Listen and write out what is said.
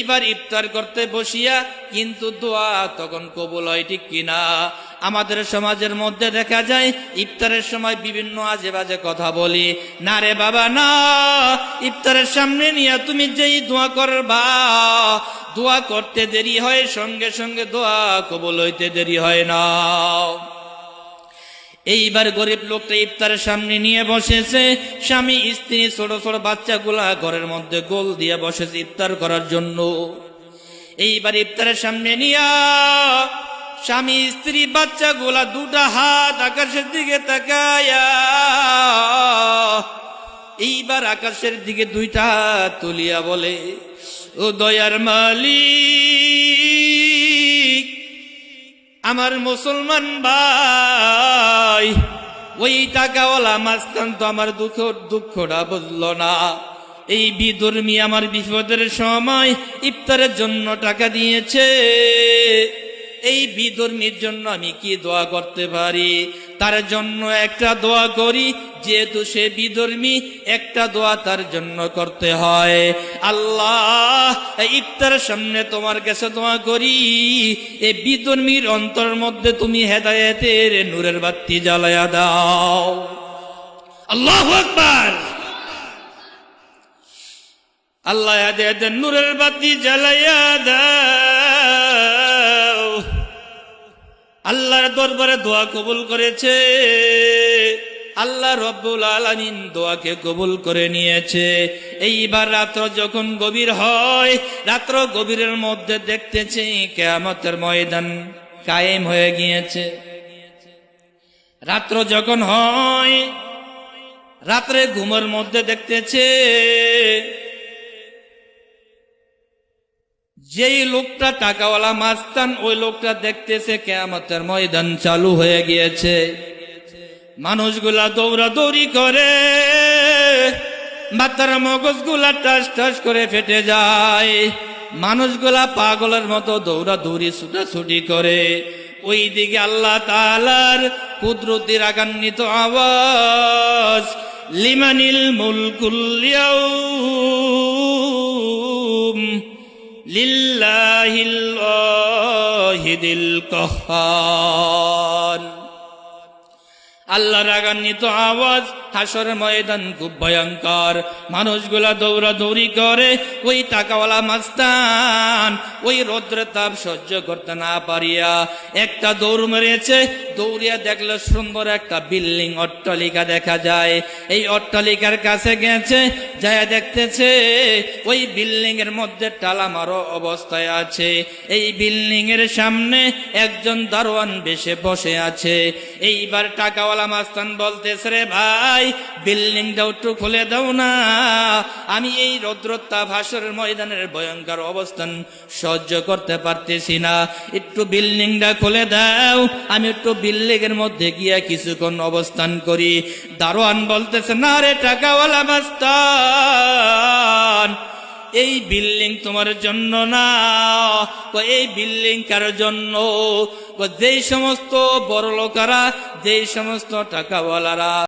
এইবার ইফতার করতে বসিয়া কিন্তু দোয়া তখন কবুল হয়, ঠিক কিনা? আমাদের সমাজের মধ্যে দেখা যায় ইফতারের সময় বিভিন্ন আজে বাজে কথা বলি। না রে বাবা না, ইফতারের সামনে নিয়ে তুমি যেই দোয়া করবা, দোয়া করতে দেরি হয়, সঙ্গে সঙ্গে দোয়া কবুল হইতে দেরি হয় না। এইবার গরিব লোকটা ইফতারের সামনে নিয়ে বসেছে, স্বামী স্ত্রী ছোট ছোট বাচ্চাগুলা ঘরের মধ্যে গোল দিয়ে বসেছে ইফতার করার জন্য। এইবার ইফতারের সামনে নিয়ে স্বামী স্ত্রী বাচ্চাগুলা দুটা হাত আকাশের দিকে তাকায়া এইবার আকাশের দিকে দুইটা হাত তুলিয়া বলে, ও দয়ার মালিক, আমার মুসলমান ভাই ওই টাকাওয়ালা মাঝখান তো আমার দুঃখটা বুঝলো না। এই বিধর্মী আমার বিপদের সময় ইফতারের জন্য টাকা দিয়েছে, এই বিধর্মীর জন্য আমি কি দোয়া করতে পারি? তার জন্য একটা দোয়া করি, যেহেতু সে বিধর্মী, একটা দোয়া তার জন্য করতে হয়। আল্লাহ, ইফতারের সামনে তোমার কাছে দোয়া করি, এই বিধর্মীর অন্তর মধ্যে তুমি হেদায়েতের নূরের বাতি জ্বালায়া দাও। আল্লাহু আকবার। আল্লাহ হেদায়েতের নূরের বাতি জ্বালায়া দাও। আল্লাহর দরবারে দোয়া কবুল করেছে, আল্লাহ রব্বুল আলামিন দোয়াকে কবুল করে নিয়েছে। এইবার রাত্র যখন গভীর হয়, রাত্র গভীরের মধ্যে দেখতেছে কিয়ামতের ময়দান কায়েম হয়ে গিয়েছে। রাত্র যখন হয়, রাত্রে ঘুমের মধ্যে দেখতেছে যেই লোকটা টাকাওয়ালা মাস্তান, ওই লোকটা দেখতেছে কিয়ামতের ময়দান চালু হয়ে গিয়েছে। মানুষগুলা দৌড়াদৌড়ি করে, মাথার মগজগুলা টাস টাস করে ফেটে যায়। মানুষগুলা পাগলের মতো দৌড়াদৌড়ি ছুটাছুটি করে। ওই দিকে আল্লাহ তাআলার কুদরতি রাগান্বিত আওয়াজ, লিমানিল মুলকুল ইয়াউম লিল্লাহিল ওয়াহিদিল কাহ্হার। আল্লাহ রাগান্বিত আওয়াজ, হাসরের ময়দান খুব ভয়ঙ্কর। মানুষগুলা দৌড়াদৌড়ি করে। ওই টাকাওয়ালা মাস্তান ওই রৌদ্রের তাপ সহ্য করতে না পারিয়া একটা দৌড় মেরেছে। দৌড়িয়া দেখলো সুন্দর একটা বিল্ডিং, অট্টালিকা দেখা যায়। এই অট্টালিকার কাছে গেছে, যায় দেখতেছে ওই বিল্ডিং এর মধ্যে টালা মারো অবস্থায় আছে। এই বিল্ডিং এর সামনে একজন দারোয়ান বেশে বসে আছে। এইবার টাকাওয়ালা মাস্তান বলতেছে, রে ভাই, বিল্ডিংটা একটু খুলে দাও না, আমি এই রৌদ্রতাপ হাসরের ময়দানের ভয়ঙ্কর অবস্থান সহ্য করতে পারতেছি না, একটু বিল্ডিংটা খুলে দাও, আমি একটু বিল্ডিং এর মধ্যে গিয়া কিছুক্ষণ অবস্থান করি। দারোয়ান বলতেছে, না রে টাকাওয়ালা মাস্তান, এই বিল্ডিং তোমার জন্য না, এই বিল্ডিং কার জন্য? যেই সমস্ত বড় লোকেরা, যেই সমস্ত টাকাওয়ালারা